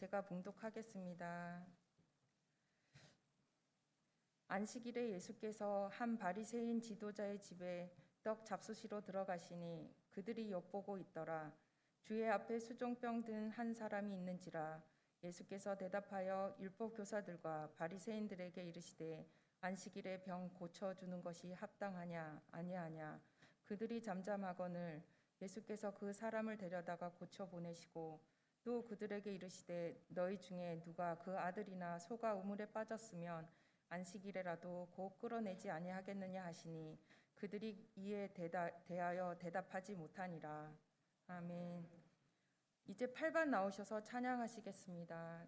제가 봉독하겠습니다. 안식일에 예수께서 한 바리새인 지도자의 집에 떡 잡수시러 들어가시니 그들이 엿보고 있더라. 주의 앞에 수종병 든 한 사람이 있는지라. 예수께서 대답하여 율법 교사들과 바리새인들에게 이르시되 안식일에 병 고쳐 주는 것이 합당하냐 아니하냐. 그들이 잠잠하거늘 예수께서 그 사람을 데려다가 고쳐 보내시고 또 그들에게 이르시되 너희 중에 누가 그 아들이나 소가 우물에 빠졌으면 안식일에라도 곧 끌어내지 아니하겠느냐 하시니 그들이 이에 대하여 대답하지 못하니라. 아멘. 이제 8반 나오셔서 찬양하시겠습니다.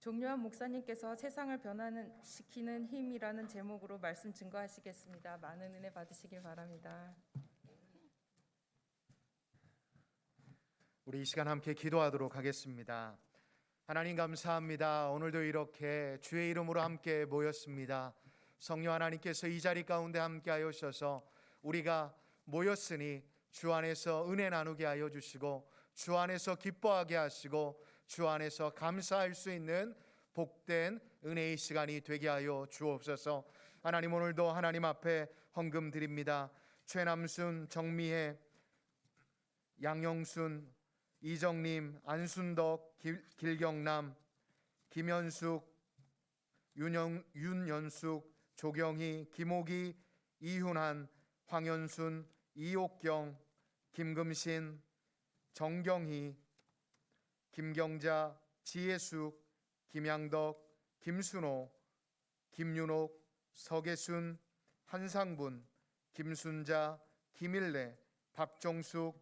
종려한 목사님께서 세상을 변화시키는 힘이라는 제목으로 말씀 증거하시겠습니다. 많은 은혜 받으시길 바랍니다. 우리 이 시간 함께 기도하도록 하겠습니다. 하나님 감사합니다. 오늘도 이렇게 주의 이름으로 함께 모였습니다. 성령 하나님께서 이 자리 가운데 함께 하여 주셔서 우리가 모였으니 주 안에서 은혜 나누게 하여 주시고 주 안에서 기뻐하게 하시고 주 안에서 감사할 수 있는 복된 은혜의 시간이 되게 하여 주옵소서. 하나님, 오늘도 하나님 앞에 헌금 드립니다. 최남순, 정미애, 양영순, 이정님, 안순덕, 길경남, 김현숙, 윤연숙, 조경희, 김옥희, 이훈한, 황현순, 이옥경, 김금신, 정경희, 김경자, 지혜숙, 김양덕, 김순호, 김윤옥, 서계순, 한상분, 김순자, 김일래, 박정숙,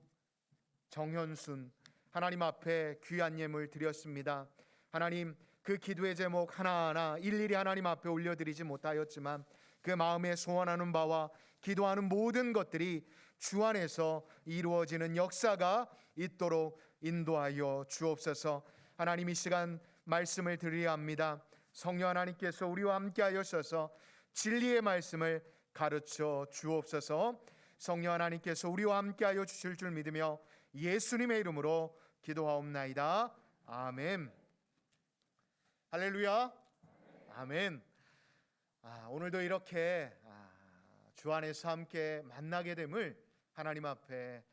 정현순, 하나님 앞에 귀한 예물 드렸습니다. 하나님, 그 기도의 제목 하나하나 일일이 하나님 앞에 올려드리지 못하였지만 그 마음에 소원하는 바와 기도하는 모든 것들이 주 안에서 이루어지는 역사가 있도록 인도하여 주옵소서. 하나님, 이 시간 말씀을 드리려 합니다. 성령 하나님께서 우리와 함께 하셔서 진리의 말씀을 가르쳐 주옵소서. 성령 하나님께서 우리와 함께 하여 주실 줄 믿으며 예수님의 이름으로 기도하옵나이다. 아멘. 할렐루야. 아멘. 오늘도 이렇게 주 안에서 함께 만나게 됨을 하나님 앞에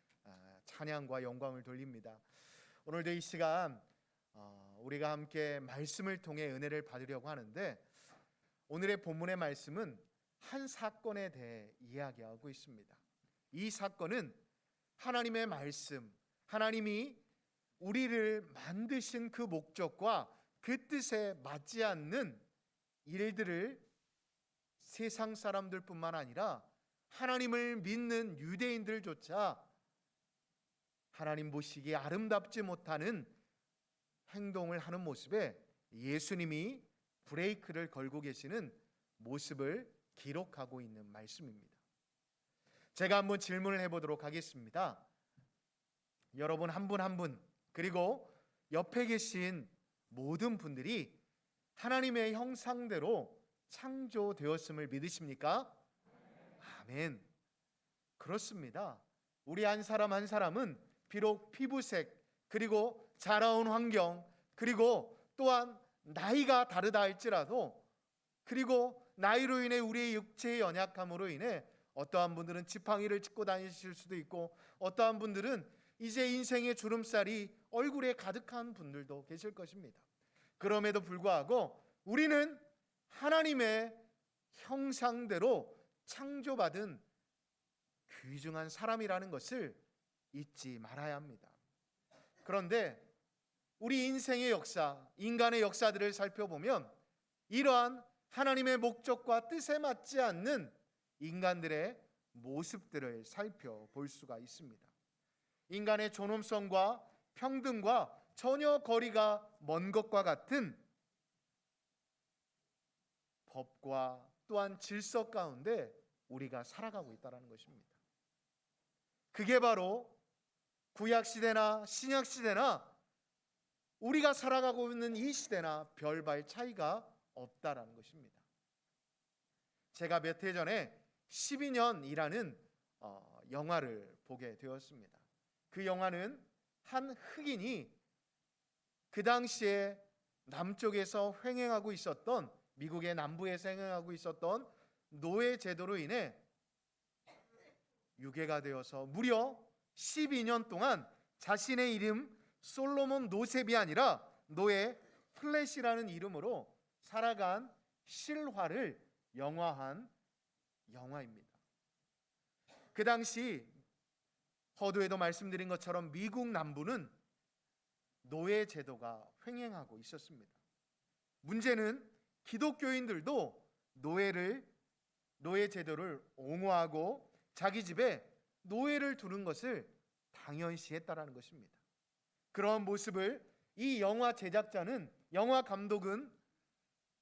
찬양과 영광을 돌립니다. 오늘도 이 시간 우리가 함께 말씀을 통해 은혜를 받으려고 하는데, 오늘의 본문의 말씀은 한 사건에 대해 이야기하고 있습니다. 이 사건은 하나님의 말씀, 하나님이 우리를 만드신 그 목적과 그 뜻에 맞지 않는 일들을 세상 사람들뿐만 아니라 하나님을 믿는 유대인들조차 하나님 보시기에 아름답지 못하는 행동을 하는 모습에 예수님이 브레이크를 걸고 계시는 모습을 기록하고 있는 말씀입니다. 제가 한번 질문을 해보도록 하겠습니다. 여러분 한 분 한 분, 그리고 옆에 계신 모든 분들이 하나님의 형상대로 창조되었음을 믿으십니까? 아멘. 그렇습니다. 우리 한 사람 한 사람은 비록 피부색, 그리고 자라온 환경, 그리고 또한 나이가 다르다 할지라도, 그리고 나이로 인해 우리의 육체의 연약함으로 인해 어떠한 분들은 지팡이를 짚고 다니실 수도 있고, 어떠한 분들은 이제 인생의 주름살이 얼굴에 가득한 분들도 계실 것입니다. 그럼에도 불구하고 우리는 하나님의 형상대로 창조받은 귀중한 사람이라는 것을 잊지 말아야 합니다. 그런데 우리 인생의 역사, 인간의 역사들을 살펴보면 이러한 하나님의 목적과 뜻에 맞지 않는 인간들의 모습들을 살펴볼 수가 있습니다. 인간의 존엄성과 평등과 전혀 거리가 먼 것과 같은 법과 또한 질서 가운데 우리가 살아가고 있다는 것입니다. 그게 바로 구약시대나 신약시대나 우리가 살아가고 있는 이 시대나 별반 차이가 없다라는 것입니다. 제가 몇 해 전에 12년이라는 영화를 보게 되었습니다. 그 영화는 한 흑인이 그 당시에 남쪽에서 횡행하고 있었던, 미국의 남부에서 횡행하고 있었던 노예 제도로 인해 유괴가 되어서 무려 12년 동안 자신의 이름 솔로몬 노셉이 아니라 노예 플래시라는 이름으로 살아간 실화를 영화한 영화입니다. 그 당시 허도에도 말씀드린 것처럼 미국 남부는 노예 제도가 횡행하고 있었습니다. 문제는 기독교인들도 노예 제도를 옹호하고 자기 집에 노예를 두는 것을 당연시했다라는 것입니다. 그런 모습을 이 영화 제작자는, 영화 감독은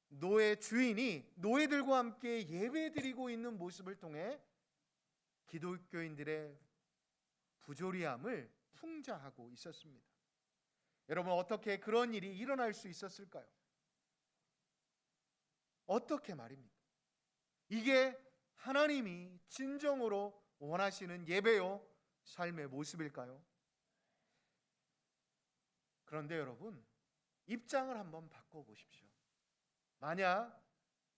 노예 주인이 노예들과 함께 예배드리고 있는 모습을 통해 기독교인들의 부조리함을 풍자하고 있었습니다. 여러분, 어떻게 그런 일이 일어날 수 있었을까요? 어떻게 말입니까? 이게 하나님이 진정으로 원하시는 예배요, 삶의 모습일까요? 그런데 여러분, 입장을 한번 바꿔보십시오. 만약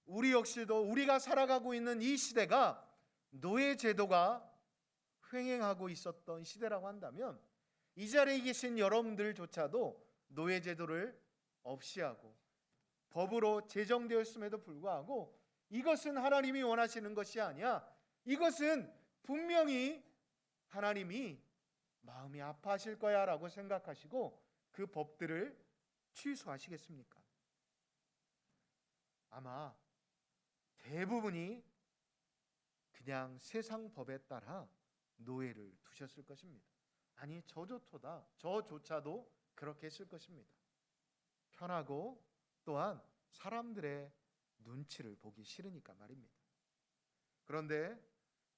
우리 역시도 우리가 살아가고 있는 이 시대가 노예 제도가 횡행하고 있었던 시대라고 한다면, 이 자리에 계신 여러분들조차도 노예 제도를 없이 하고 법으로 제정되었음에도 불구하고 이것은 하나님이 원하시는 것이 아니야, 이것은 분명히 하나님이 마음이 아파하실 거야 라고 생각하시고 그 법들을 취소하시겠습니까? 아마 대부분이 그냥 세상 법에 따라 노예를 두셨을 것입니다. 아니, 저조차도 그렇게 했을 것입니다. 편하고 또한 사람들의 눈치를 보기 싫으니까 말입니다. 그런데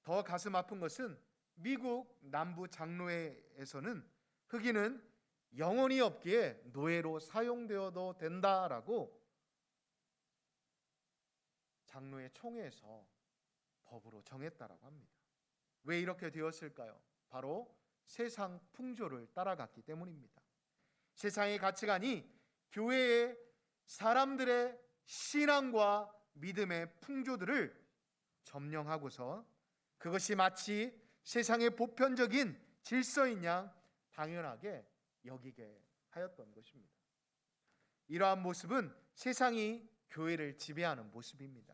더 가슴 아픈 것은 미국 남부 장로회에서는 흑인은 영혼이 없기에 노예로 사용되어도 된다라고 장로회 총회에서 법으로 정했다라고 합니다. 왜 이렇게 되었을까요? 바로 세상 풍조를 따라갔기 때문입니다. 세상의 가치관이 교회의 사람들의 신앙과 믿음의 풍조들을 점령하고서 그것이 마치 세상의 보편적인 질서인 양 당연하게 여기게 하였던 것입니다. 이러한 모습은 세상이 교회를 지배하는 모습입니다.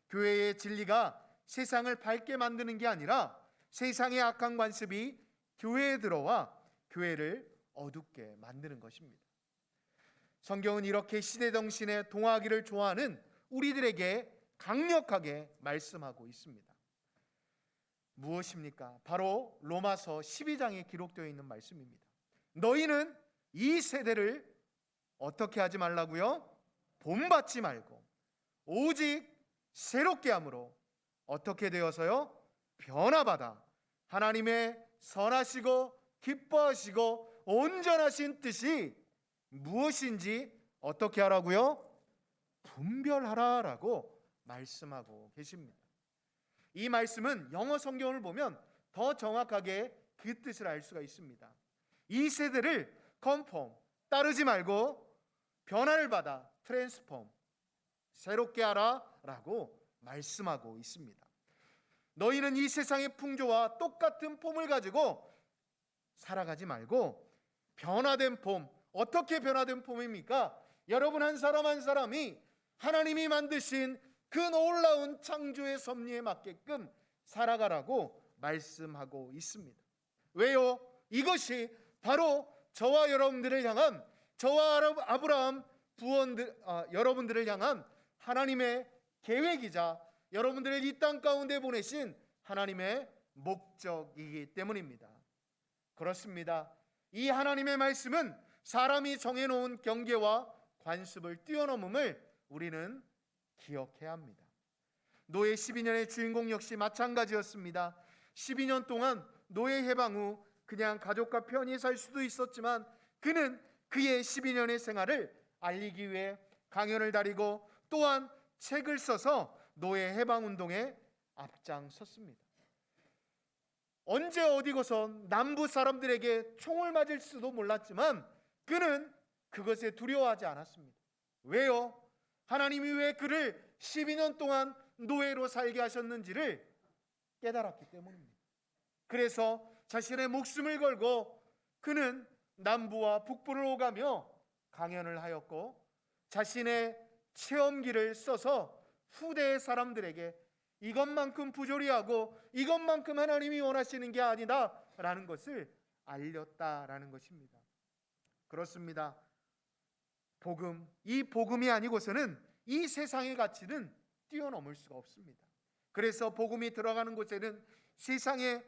교회의 진리가 세상을 밝게 만드는 게 아니라 세상의 악한 관습이 교회에 들어와 교회를 어둡게 만드는 것입니다. 성경은 이렇게 시대정신에 동화하기를 좋아하는 우리들에게 강력하게 말씀하고 있습니다. 무엇입니까? 바로 로마서 12장에 기록되어 있는 말씀입니다. 너희는 이 세대를 어떻게 하지 말라고요? 본받지 말고 오직 새롭게 함으로 어떻게 되어서요? 변화받아 하나님의 선하시고 기뻐하시고 온전하신 뜻이 무엇인지 어떻게 하라고요? 분별하라라고 말씀하고 계십니다. 이 말씀은 영어 성경을 보면 더 정확하게 그 뜻을 알 수가 있습니다. 이 세대를 conform, 따르지 말고 변화를 받아 transform, 새롭게 하라라고 말씀하고 있습니다. 너희는 이 세상의 풍조와 똑같은 폼을 가지고 살아가지 말고 변화된 폼, 어떻게 변화된 폼입니까? 여러분 한 사람 한 사람이 하나님이 만드신 그 놀라운 창조의 섭리에 맞게끔 살아가라고 말씀하고 있습니다. 왜요? 이것이 바로 저와 여러분들을 향한, 저와 아브라함 여러분들을 향한 하나님의 계획이자 여러분들을 이 땅 가운데 보내신 하나님의 목적이기 때문입니다. 그렇습니다. 이 하나님의 말씀은 사람이 정해놓은 경계와 관습을 뛰어넘음을 우리는 기억해야 합니다. 노예 12년의 주인공 역시 마찬가지였습니다. 12년 동안 노예 해방 후 그냥 가족과 편히 살 수도 있었지만 그는 그의 12년의 생활을 알리기 위해 강연을 다니고 또한 책을 써서 노예 해방 운동에 앞장섰습니다. 언제 어디고선 남부 사람들에게 총을 맞을 수도 몰랐지만 그는 그것에 두려워하지 않았습니다. 왜요? 하나님이 왜 그를 12년 동안 노예로 살게 하셨는지를 깨달았기 때문입니다. 그래서 자신의 목숨을 걸고 그는 남부와 북부를 오가며 강연을 하였고 자신의 체험기를 써서 후대의 사람들에게 이것만큼 부조리하고 이것만큼 하나님이 원하시는 게 아니다라는 것을 알렸다라는 것입니다. 그렇습니다. 복음, 이 복음이 아니고서는 이 세상의 가치는 뛰어넘을 수가 없습니다. 그래서 복음이 들어가는 곳에는 세상의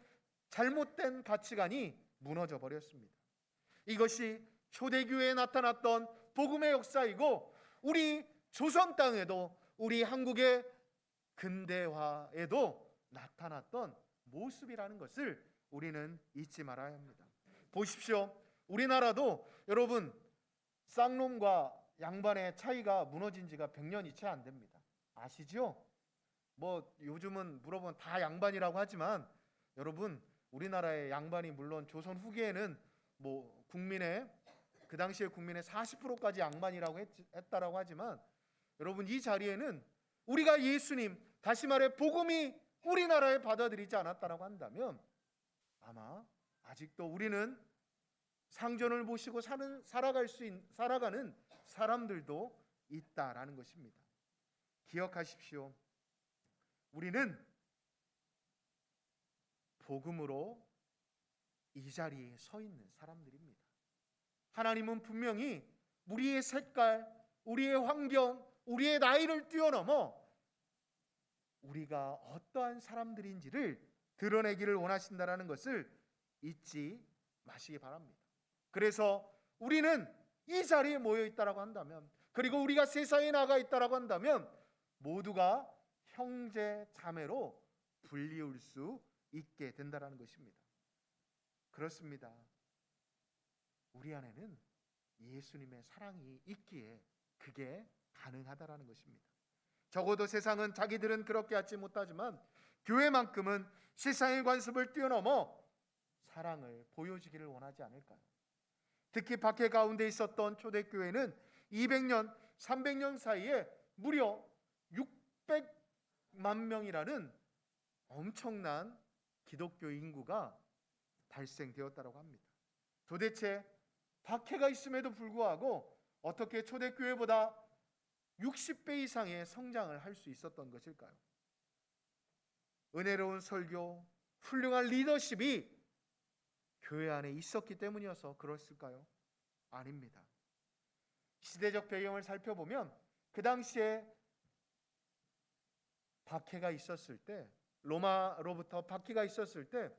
잘못된 가치관이 무너져 버렸습니다. 이것이 초대교회에 나타났던 복음의 역사이고 우리 조선 땅에도 우리 한국의 근대화에도 나타났던 모습이라는 것을 우리는 잊지 말아야 합니다. 보십시오. 우리나라도 여러분 쌍놈과 양반의 차이가 무너진 지가 100년이 채 안 됩니다. 아시죠? 뭐 요즘은 물어보면 다 양반이라고 하지만 여러분 우리나라의 양반이 물론 조선 후기에는 뭐 국민의 그 당시에 국민의 40%까지 양반이라고 했다라고 하지만 여러분 이 자리에는 우리가 예수님 다시 말해 복음이 우리나라에 받아들이지 않았다라고 한다면 아마 아직도 우리는 상전을 모시고 살아가는 사람들도 있다라는 것입니다. 기억하십시오. 우리는 복음으로 이 자리에 서 있는 사람들입니다. 하나님은 분명히 우리의 색깔, 우리의 환경, 우리의 나이를 뛰어넘어 우리가 어떠한 사람들인지를 드러내기를 원하신다는 것을 잊지 마시기 바랍니다. 그래서 우리는 이 자리에 모여 있다라고 한다면 그리고 우리가 세상에 나가 있다라고 한다면 모두가 형제 자매로 불리울 수 있게 된다라는 것입니다. 그렇습니다. 우리 안에는 예수님의 사랑이 있기에 그게 가능하다라는 것입니다. 적어도 세상은 자기들은 그렇게 하지 못하지만 교회만큼은 세상의 관습을 뛰어넘어 사랑을 보여주기를 원하지 않을까요? 특히 박해 가운데 있었던 초대교회는 200년, 300년 사이에 무려 600만 명이라는 엄청난 기독교 인구가 발생되었다고 합니다. 도대체 박해가 있음에도 불구하고 어떻게 초대교회보다 60배 이상의 성장을 할 수 있었던 것일까요? 은혜로운 설교, 훌륭한 리더십이 교회 안에 있었기 때문이어서 그랬을까요? 아닙니다. 시대적 배경을 살펴보면 그 당시에 박해가 있었을 때, 로마로부터 박해가 있었을 때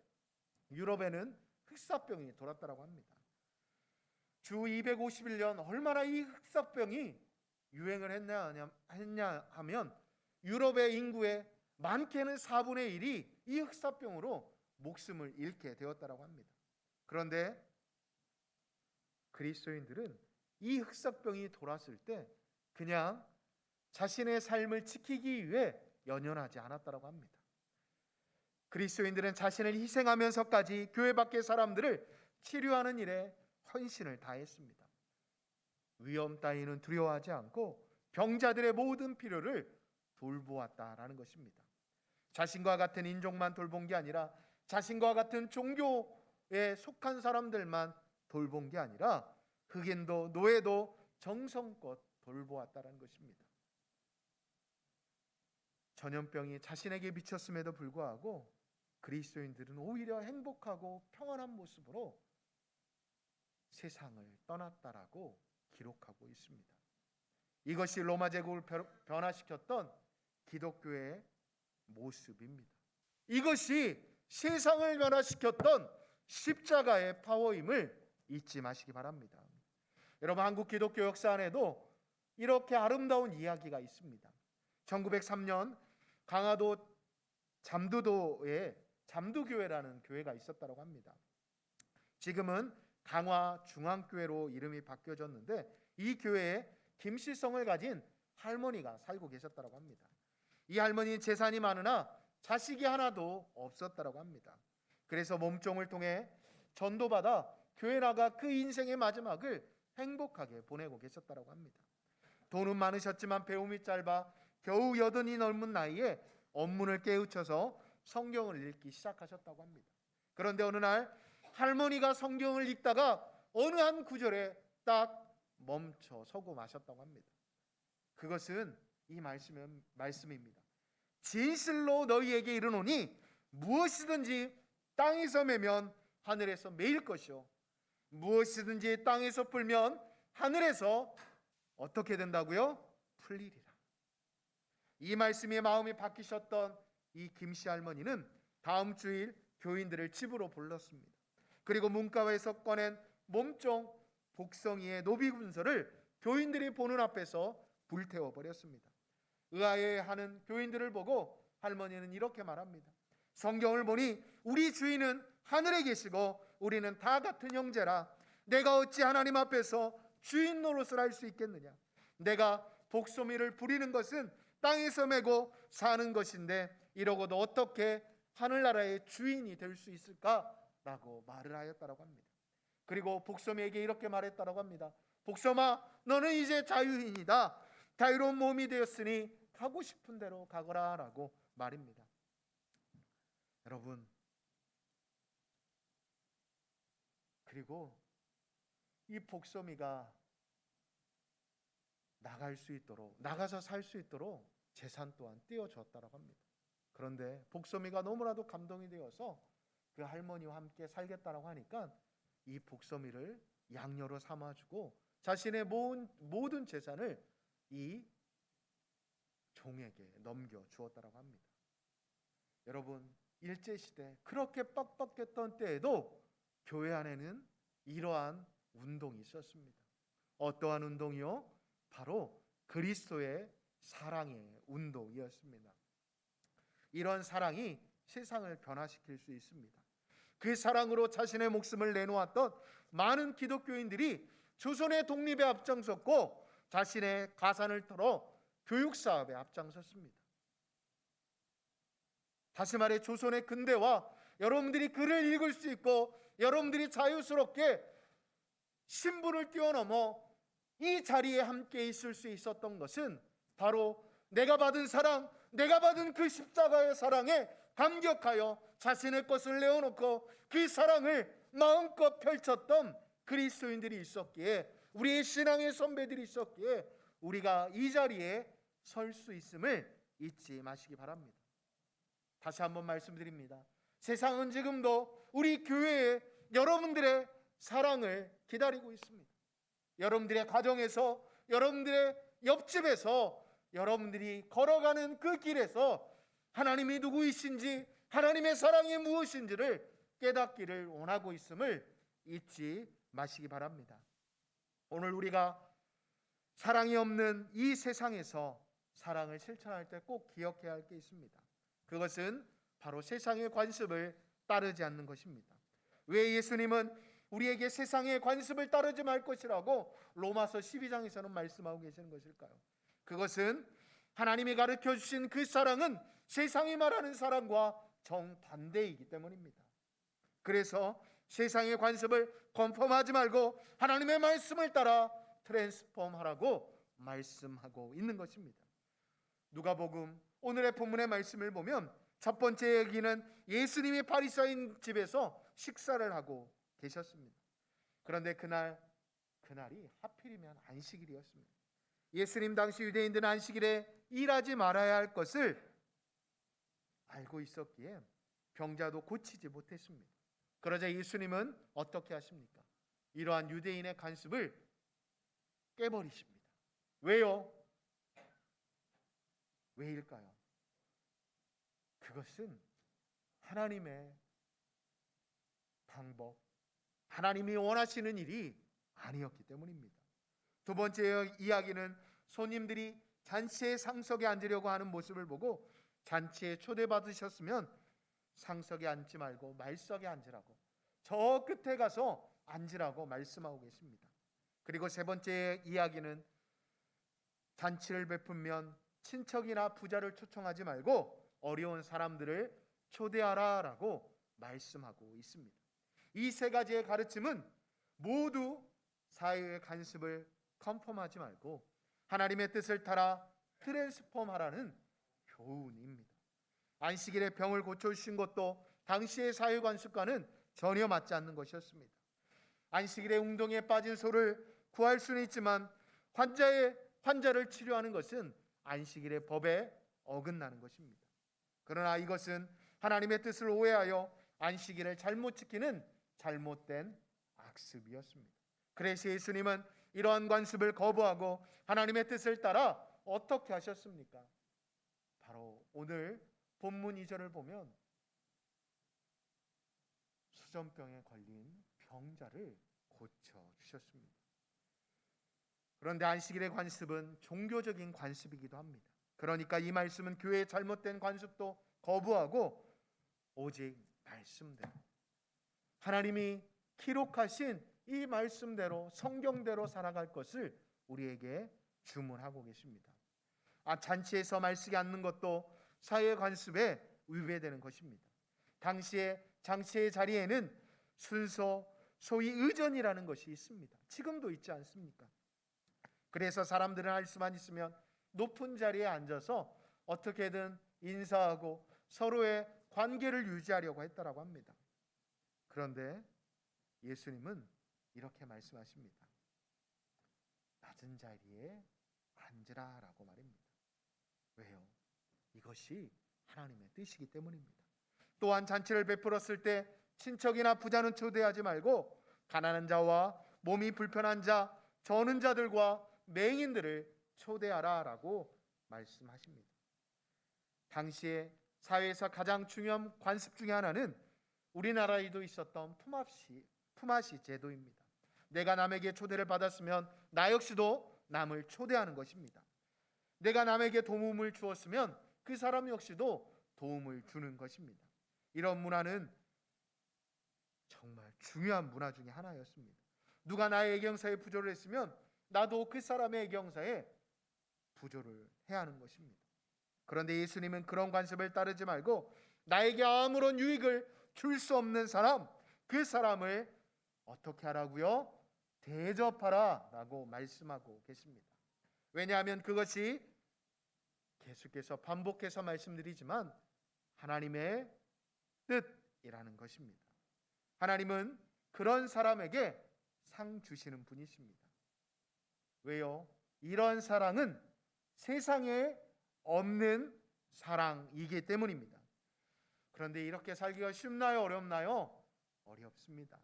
유럽에는 흑사병이 돌았다고 합니다. 주 251년 얼마나 이 흑사병이 유행을 했냐 하면 유럽의 인구의 많게는 4분의 1이 이 흑사병으로 목숨을 잃게 되었다고 합니다. 그런데 그리스도인들은 이 흑사병이 돌았을 때 그냥 자신의 삶을 지키기 위해 연연하지 않았다고 합니다. 그리스도인들은 자신을 희생하면서까지 교회 밖의 사람들을 치료하는 일에 헌신을 다했습니다. 위험 따위는 두려워하지 않고 병자들의 모든 필요를 돌보았다라는 것입니다. 자신과 같은 인종만 돌본 게 아니라 자신과 같은 종교에 속한 사람들만 돌본 게 아니라 흑인도 노예도 정성껏 돌보았다라는 것입니다. 전염병이 자신에게 미쳤음에도 불구하고 그리스도인들은 오히려 행복하고 평안한 모습으로 세상을 떠났다라고 기록하고 있습니다. 이것이 로마 제국을 변화시켰던 기독교의 모습입니다. 이것이 세상을 변화시켰던 십자가의 파워임을 잊지 마시기 바랍니다. 여러분, 한국 기독교 역사 안에도 이렇게 아름다운 이야기가 있습니다. 1903년 강화도 잠두도에 잠두교회라는 교회가 있었다고 합니다. 지금은 강화중앙교회로 이름이 바뀌어졌는데 이 교회에 김씨성을 가진 할머니가 살고 계셨다고 합니다. 이 할머니는 재산이 많으나 자식이 하나도 없었다고 합니다. 그래서 몸종을 통해 전도받아 교회 나가 그 인생의 마지막을 행복하게 보내고 계셨다고 합니다. 돈은 많으셨지만 배움이 짧아 겨우 80이 넘은 나이에 업문을 깨우쳐서 성경을 읽기 시작하셨다고 합니다. 그런데 어느 날 할머니가 성경을 읽다가 어느 한 구절에 딱 멈춰 서고 마셨다고 합니다. 그것은 이 말씀입니다. 진실로 너희에게 이르노니 무엇이든지 땅에서 매면 하늘에서 매일 것이요 무엇이든지 땅에서 풀면 하늘에서 어떻게 된다고요? 풀리리라. 이 말씀에 마음이 바뀌셨던 이 김씨 할머니는 다음 주일 교인들을 집으로 불렀습니다. 그리고 문가에서 꺼낸 몸종 복성이의 노비문서를 교인들이 보는 앞에서 불태워 버렸습니다. 의아해하는 교인들을 보고 할머니는 이렇게 말합니다. 성경을 보니 우리 주인은 하늘에 계시고 우리는 다 같은 형제라. 내가 어찌 하나님 앞에서 주인 노릇을 할 수 있겠느냐. 내가 복소미를 부리는 것은 땅에서 메고 사는 것인데 이러고도 어떻게 하늘나라의 주인이 될 수 있을까라고 말을 하였다고 합니다. 그리고 복소미에게 이렇게 말했다고 합니다. 복소마, 너는 이제 자유인이다. 자유로운 몸이 되었으니 가고 싶은 대로 가거라 라고 말입니다. 여러분, 그리고 이 복소미가 나갈 수 있도록, 나가서 살 수 있도록 재산 또한 떼어줬다고 합니다. 그런데 복소미가 너무나도 감동이 되어서 그 할머니와 함께 살겠다고 하니까 이 복소미를 양녀로 삼아주고 자신의 모든 재산을 이 종에게 넘겨주었다고 합니다. 여러분, 일제시대 그렇게 빡빡했던 때에도 교회 안에는 이러한 운동이 있었습니다. 어떠한 운동이요? 바로 그리스도의 사랑의 운동이었습니다. 이런 사랑이 세상을 변화시킬 수 있습니다. 그 사랑으로 자신의 목숨을 내놓았던 많은 기독교인들이 조선의 독립에 앞장섰고 자신의 가산을 털어 교육사업에 앞장섰습니다. 다시 말해 조선의 근대화, 여러분들이 글을 읽을 수 있고 여러분들이 자유스럽게 신분을 뛰어넘어 이 자리에 함께 있을 수 있었던 것은 바로 내가 받은 사랑, 내가 받은 그 십자가의 사랑에 감격하여 자신의 것을 내어놓고 그 사랑을 마음껏 펼쳤던 그리스도인들이 있었기에, 우리의 신앙의 선배들이 있었기에 우리가 이 자리에 설 수 있음을 잊지 마시기 바랍니다. 다시 한번 말씀드립니다. 세상은 지금도 우리 교회에 여러분들의 사랑을 기다리고 있습니다. 여러분들의 가정에서, 여러분들의 옆집에서, 여러분들이 걸어가는 그 길에서 하나님이 누구이신지, 하나님의 사랑이 무엇인지를 깨닫기를 원하고 있음을 잊지 마시기 바랍니다. 오늘 우리가 사랑이 없는 이 세상에서 사랑을 실천할 때 꼭 기억해야 할 게 있습니다. 그것은 바로 세상의 관습을 따르지 않는 것입니다. 왜 예수님은 우리에게 세상의 관습을 따르지 말 것이라고 로마서 12장에서는 말씀하고 계시는 것일까요? 그것은 하나님이 가르쳐 주신 그 사랑은 세상이 말하는 사랑과 정반대이기 때문입니다. 그래서 세상의 관습을 컨펌하지 말고 하나님의 말씀을 따라 트랜스폼하라고 말씀하고 있는 것입니다. 누가복음 오늘의 본문의 말씀을 보면 첫 번째 얘기는 예수님이 바리새인 집에서 식사를 하고 계셨습니다. 그런데 그날이 하필이면 안식일이었습니다. 예수님 당시 유대인들은 안식일에 일하지 말아야 할 것을 알고 있었기에 병자도 고치지 못했습니다. 그러자 예수님은 어떻게 하십니까? 이러한 유대인의 관습을 깨버리십니다. 왜요? 왜일까요? 그것은 하나님의 방법, 하나님이 원하시는 일이 아니었기 때문입니다. 두 번째 이야기는 손님들이 잔치의 상석에 앉으려고 하는 모습을 보고 잔치에 초대받으셨으면 상석에 앉지 말고 말석에 앉으라고, 저 끝에 가서 앉으라고 말씀하고 계십니다. 그리고 세 번째 이야기는 잔치를 베풀면 친척이나 부자를 초청하지 말고 어려운 사람들을 초대하라라고 말씀하고 있습니다. 이 세 가지의 가르침은 모두 사회의 관습을 컨펌하지 말고 하나님의 뜻을 따라 트랜스폼하라는 교훈입니다. 안식일에 병을 고쳐주신 것도 당시의 사회 관습과는 전혀 맞지 않는 것이었습니다. 안식일에 웅덩이에 빠진 소를 구할 수는 있지만 환자를 치료하는 것은 안식일의 법에 어긋나는 것입니다. 그러나 이것은 하나님의 뜻을 오해하여 안식일을 잘못 지키는 잘못된 악습이었습니다. 그래서 예수님은 이러한 관습을 거부하고 하나님의 뜻을 따라 어떻게 하셨습니까? 바로 오늘 본문 2절을 보면 수전병에 걸린 병자를 고쳐주셨습니다. 그런데 안식일의 관습은 종교적인 관습이기도 합니다. 그러니까 이 말씀은 교회의 잘못된 관습도 거부하고 오직 말씀대로, 하나님이 기록하신 이 말씀대로, 성경대로 살아갈 것을 우리에게 주문하고 계십니다. 잔치에서 말쓰지 않는 것도 사회 관습에 위배되는 것입니다. 당시에 장치의 자리에는 순서, 소위 의전이라는 것이 있습니다. 지금도 있지 않습니까? 그래서 사람들은 할 수만 있으면 높은 자리에 앉아서 어떻게든 인사하고 서로의 관계를 유지하려고 했다라고 합니다. 그런데 예수님은 이렇게 말씀하십니다. 낮은 자리에 앉으라라고 말입니다. 왜요? 이것이 하나님의 뜻이기 때문입니다. 또한 잔치를 베풀었을 때 친척이나 부자는 초대하지 말고 가난한 자와 몸이 불편한 자, 저는 자들과 맹인들을 초대하라라고 말씀하십니다. 당시에 사회에서 가장 중요한 관습 중에 하나는 우리나라에도 있었던 품앗이 제도입니다. 내가 남에게 초대를 받았으면 나 역시도 남을 초대하는 것입니다. 내가 남에게 도움을 주었으면 그 사람 역시도 도움을 주는 것입니다. 이런 문화는 정말 중요한 문화 중에 하나였습니다. 누가 나의 애경사에 부조를 했으면 나도 그 사람의 애경사에 부조를 해야 하는 것입니다. 그런데 예수님은 그런 관습을 따르지 말고 나에게 아무런 유익을 줄 수 없는 사람, 그 사람을 어떻게 하라고요? 대접하라 라고 말씀하고 계십니다. 왜냐하면 그것이 계속해서 반복해서 말씀드리지만 하나님의 뜻이라는 것입니다. 하나님은 그런 사람에게 상 주시는 분이십니다. 왜요? 이런 사랑은 세상에 없는 사랑이기 때문입니다. 그런데 이렇게 살기가 쉽나요? 어렵나요? 어렵습니다.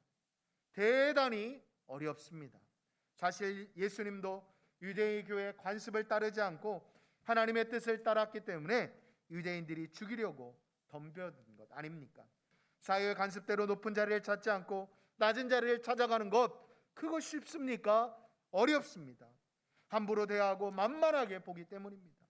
대단히 어렵습니다. 사실 예수님도 유대인 교회의 관습을 따르지 않고 하나님의 뜻을 따랐기 때문에 유대인들이 죽이려고 덤벼든 것 아닙니까? 사회의 관습대로 높은 자리를 찾지 않고 낮은 자리를 찾아가는 것, 그거 쉽습니까? 어렵습니다. 함부로 대하고 만만하게 보기 때문입니다.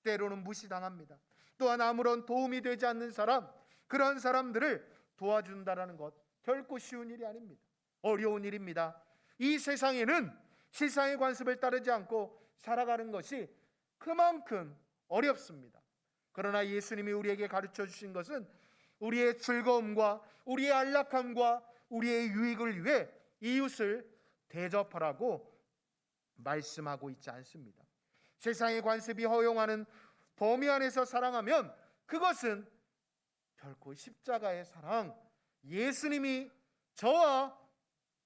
때로는 무시당합니다. 또한 아무런 도움이 되지 않는 사람, 그런 사람들을 도와준다라는 것 결코 쉬운 일이 아닙니다. 어려운 일입니다. 이 세상에는 세상의 관습을 따르지 않고 살아가는 것이 그만큼 어렵습니다. 그러나 예수님이 우리에게 가르쳐 주신 것은 우리의 즐거움과 우리의 안락함과 우리의 유익을 위해 이웃을 대접하라고 말씀하고 있지 않습니다. 세상의 관습이 허용하는 범위 안에서 사랑하면 그것은 결코 십자가의 사랑, 예수님이 저와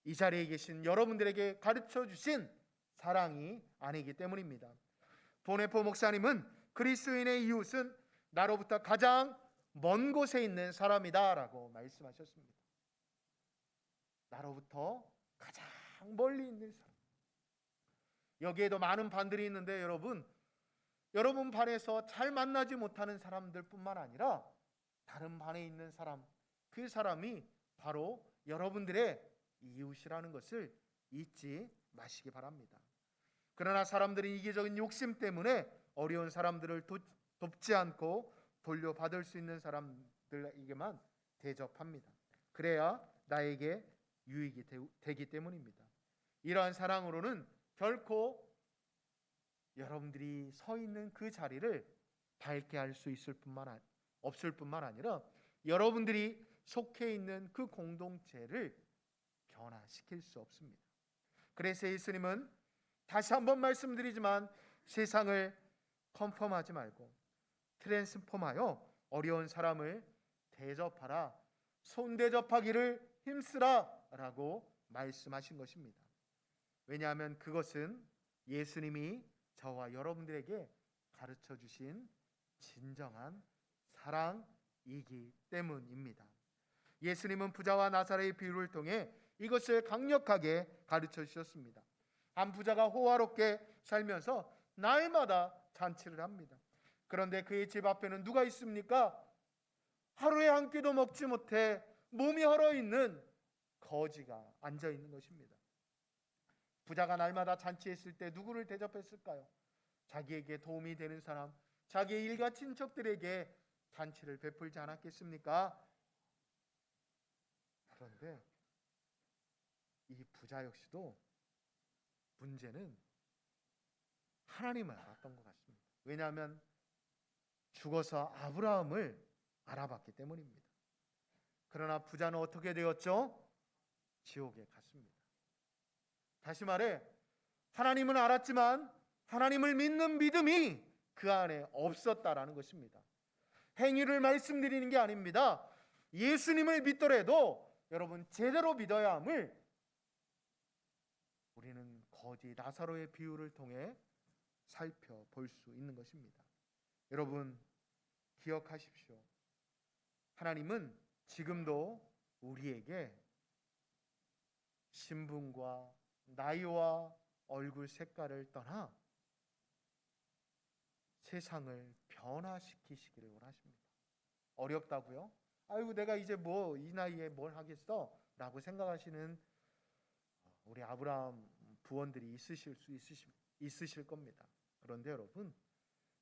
이 자리에 계신 여러분들에게 가르쳐 주신 사랑이 아니기 때문입니다. 보네포 목사님은 그리스도인의 이웃은 나로부터 가장 먼 곳에 있는 사람이다 라고 말씀하셨습니다. 나로부터 가장 멀리 있는 사람. 여기에도 많은 반들이 있는데 여러분 반에서 잘 만나지 못하는 사람들 뿐만 아니라 다른 반에 있는 사람, 그 사람이 바로 여러분들의 이웃이라는 것을 잊지 마시기 바랍니다. 그러나 사람들이 이기적인 욕심 때문에 어려운 사람들을 돕지 않고 돌려받을 수 있는 사람들에게만 대접합니다. 그래야 나에게 유익이 되기 때문입니다. 이러한 사랑으로는 결코 여러분들이 서 있는 그 자리를 밝게 할 수 없을 뿐만 아니라 여러분들이 속해 있는 그 공동체를 변화시킬 수 없습니다. 그래서 예수님은 다시 한번 말씀드리지만 세상을 컨펌하지 말고 트랜스폼하여 어려운 사람을 대접하라, 손대접하기를 힘쓰라 라고 말씀하신 것입니다. 왜냐하면 그것은 예수님이 저와 여러분들에게 가르쳐 주신 진정한 사랑이기 때문입니다. 예수님은 부자와 나사로의 비유를 통해 이것을 강력하게 가르쳐 주셨습니다. 한 부자가 호화롭게 살면서 날마다 잔치를 합니다. 그런데 그의 집 앞에는 누가 있습니까? 하루에 한 끼도 먹지 못해 몸이 헐어있는 거지가 앉아 있는 것입니다. 부자가 날마다 잔치했을 때 누구를 대접했을까요? 자기에게 도움이 되는 사람, 자기의 일가 친척들에게 잔치를 베풀지 않았겠습니까? 그런데 이 부자 역시도 문제는 하나님을 알았던 것 같습니다. 왜냐하면 죽어서 아브라함을 알아봤기 때문입니다. 그러나 부자는 어떻게 되었죠? 지옥에 갔습니다. 다시 말해 하나님은 알았지만 하나님을 믿는 믿음이 그 안에 없었다라는 것입니다. 행위를 말씀드리는 게 아닙니다. 예수님을 믿더라도 여러분 제대로 믿어야 함을 우리는 거지 나사로의 비유를 통해 살펴볼 수 있는 것입니다. 여러분 기억하십시오. 하나님은 지금도 우리에게 신분과 나이와 얼굴 색깔을 떠나 세상을 변화시키시기를 원하십니다. 어렵다고요? 아이고 내가 이제 뭐 이 나이에 뭘 하겠어? 라고 생각하시는 우리 아브라함 부원들이 있으실 겁니다. 그런데 여러분,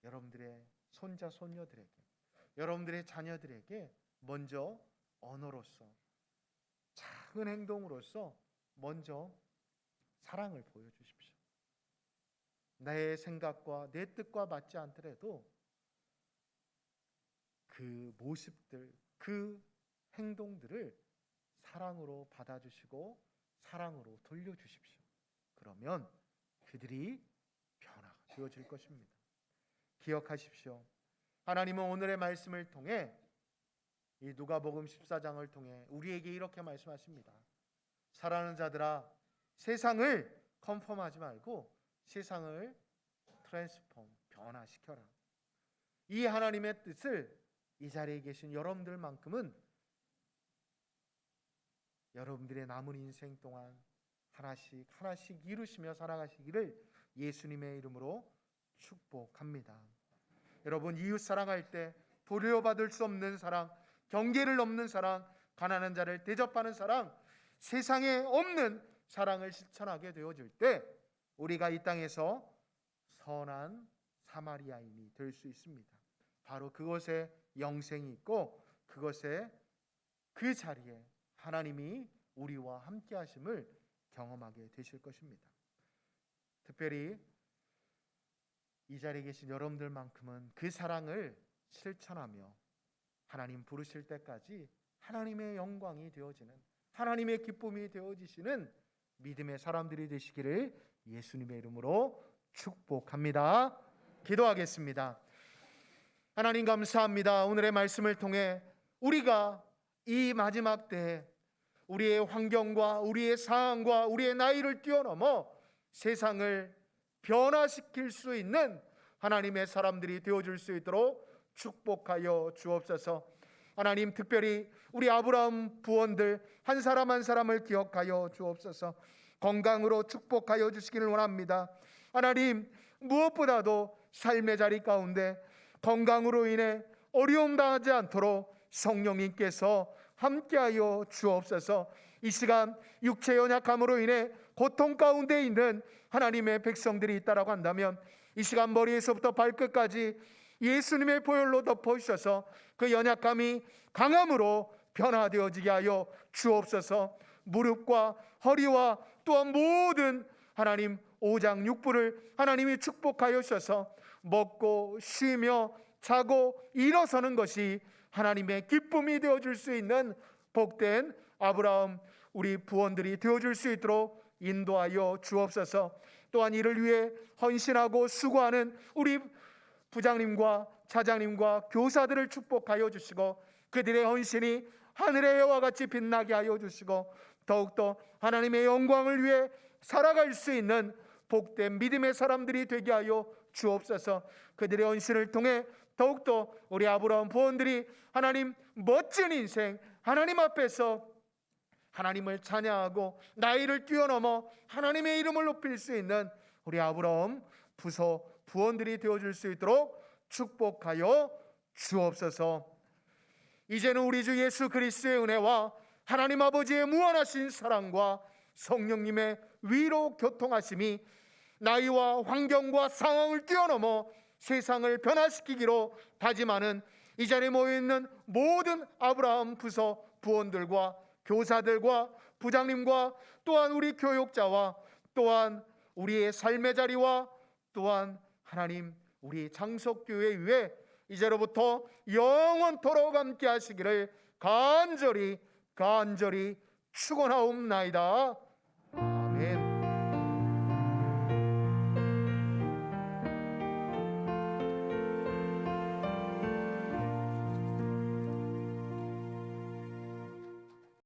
여러분들의 손자 손녀들에게, 여러분들의 자녀들에게 먼저 언어로서, 작은 행동으로서 먼저 사랑을 보여주십시오. 내 생각과 내 뜻과 맞지 않더라도 그 모습들, 그 행동들을 사랑으로 받아주시고 사랑으로 돌려주십시오. 그러면 그들이 변화가 되어질 것입니다. 기억하십시오. 하나님은 오늘의 말씀을 통해, 이 누가복음 14장을 통해 우리에게 이렇게 말씀하십니다. 사랑하는 자들아, 세상을 컨펌하지 말고 세상을 트랜스폼, 변화시켜라. 이 하나님의 뜻을 이 자리에 계신 여러분들만큼은 여러분들의 남은 인생 동안 하나씩 하나씩 이루시며 살아가시기를 예수님의 이름으로 축복합니다. 여러분, 이웃 사랑할 때 돌려받을 수 없는 사랑, 경계를 넘는 사랑, 가난한 자를 대접하는 사랑, 세상에 없는 사랑을 실천하게 되어질 때 우리가 이 땅에서 선한 사마리아인이 될 수 있습니다. 바로 그것에 영생이 있고 그것에, 그 자리에 하나님이 우리와 함께 하심을 경험하게 되실 것입니다. 특별히 이 자리에 계신 여러분들만큼은 그 사랑을 실천하며 하나님 부르실 때까지 하나님의 영광이 되어지는, 하나님의 기쁨이 되어지시는 믿음의 사람들이 되시기를 예수님의 이름으로 축복합니다. 기도하겠습니다. 하나님 감사합니다. 오늘의 말씀을 통해 우리가 이 마지막 때에 우리의 환경과 우리의 상황과 우리의 나이를 뛰어넘어 세상을 변화시킬 수 있는 하나님의 사람들이 되어줄 수 있도록 축복하여 주옵소서. 하나님, 특별히 우리 아브라함 부원들 한 사람 한 사람을 기억하여 주옵소서. 건강으로 축복하여 주시기를 원합니다. 하나님, 무엇보다도 삶의 자리 가운데 건강으로 인해 어려움 당하지 않도록 성령님께서 함께하여 주옵소서. 이 시간 육체 연약함으로 인해 고통 가운데 있는 하나님의 백성들이 있다라고 한다면 이 시간 머리에서부터 발끝까지 예수님의 보혈로 덮어주셔서 그 연약함이 강함으로 변화되어지게 하여 주옵소서. 무릎과 허리와 또한 모든 하나님 오장 육부를 하나님이 축복하여 주셔서 먹고 쉬며 자고 일어서는 것이 하나님의 기쁨이 되어줄 수 있는 복된 아브라함 우리 부원들이 되어줄 수 있도록 인도하여 주옵소서. 또한 이를 위해 헌신하고 수고하는 우리 부장님과 차장님과 교사들을 축복하여 주시고 그들의 헌신이 하늘의 해와 같이 빛나게 하여 주시고 더욱더 하나님의 영광을 위해 살아갈 수 있는 복된 믿음의 사람들이 되게 하여 주옵소서. 그들의 헌신을 통해 더욱더 우리 아브라함 부원들이 하나님 멋진 인생, 하나님 앞에서 하나님을 찬양하고 나이를 뛰어넘어 하나님의 이름을 높일 수 있는 우리 아브라함 부서 부원들이 되어줄 수 있도록 축복하여 주옵소서. 이제는 우리 주 예수 그리스도의 은혜와 하나님 아버지의 무한하신 사랑과 성령님의 위로 교통하심이 나이와 환경과 상황을 뛰어넘어 세상을 변화시키기로 다짐하는 이 자리에 모여있는 모든 아브라함 부서 부원들과 교사들과 부장님과 또한 우리 교육자와 또한 우리의 삶의 자리와 또한 하나님 우리 장석교회 위에 이제로부터 영원토록 함께 하시기를 간절히 축원하옵나이다.